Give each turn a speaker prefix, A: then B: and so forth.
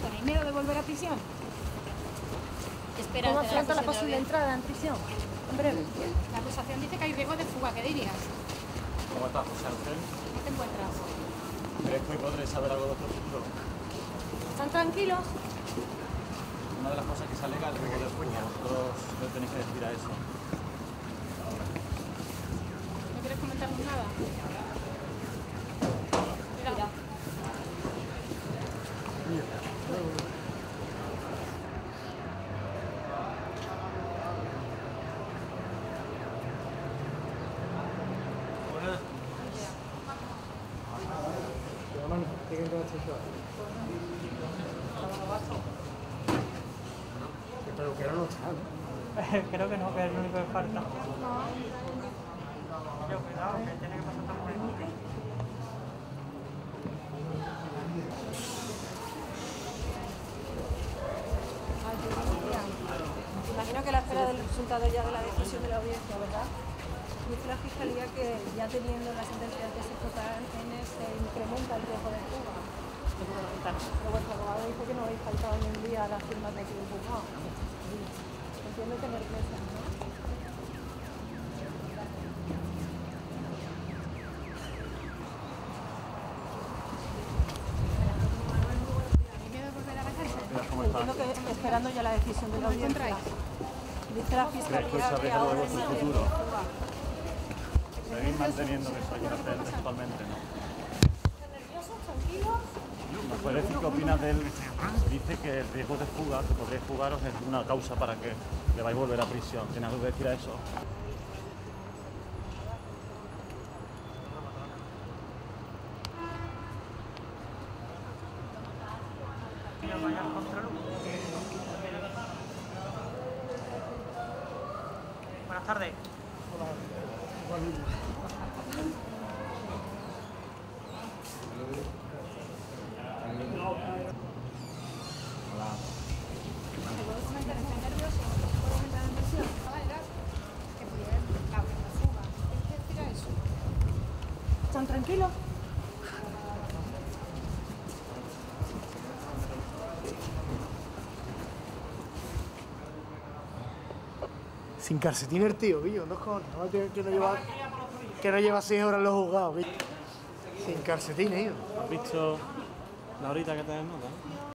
A: ¿Tenéis miedo de volver a prisión?
B: ¿Cómo afronta la posible entrada en prisión? En breve.
A: La acusación dice que hay riesgo de fuga. ¿Qué dirías?
C: ¿Cómo estás, José Ángel?
A: ¿Cómo te encuentras?
C: ¿Crees que hoy podré saber algo de vuestro futuro?
B: ¿Están tranquilos?
C: Una de las cosas que se alega es el riesgo de fuga. Vosotros no tenéis que decir a eso.
A: ¿No quieres comentarnos nada? Mira.
D: Pero que no está, ¿no?
E: Creo que no, que es lo único que falta. Yo, cuidado, que tiene que pasar tan por el mundo.
B: Imagino que la espera del resultado ya de la decisión de la audiencia, ¿verdad? Dice la Fiscalía que ya teniendo la sentencia de SJN se incrementa el riesgo de fuga. Pero vuestro abogado dice que no habéis faltado ni un día a las firmas de aquí del juzgado. Entiendo que nerviosa, ¿no?
A: ¿Tenéis miedo de volver a la cárcel?
B: Entiendo que esperando ya la decisión de la
A: ¿Cómo
B: audiencia.
A: encontráis?
B: Dice la
C: ¿Crees que
B: Fiscalía
C: sabéis
B: que
C: algo de
B: ahora
C: vuestro
B: no hay
C: futuro?
B: fuga.
C: ¿Seguís manteniendo que sois inocentes totalmente, no?
B: ¿Están nerviosos? ¿Tranquilos?
C: ¿Nos puedes decir qué opinas de él? Dice que el riesgo de fuga, que podréis fugaros, es una causa para que le vais a volver a prisión. ¿Tienes algo que decir a eso?
E: Buenas tardes.
A: ¿Te puedo comentar? ¿Estás nervioso? ¿Puedes entrar en prisión? Que pudiera haber una fuga. ¿Qué decir a eso?
B: ¿Están tranquilos?
D: Sin calcetines el tío, Guillo, no cojones. No tiene que no lleva 6 horas en los juzgados, Guillo. Sin calcetines, tío.
C: ¿Has visto la horita que te denota?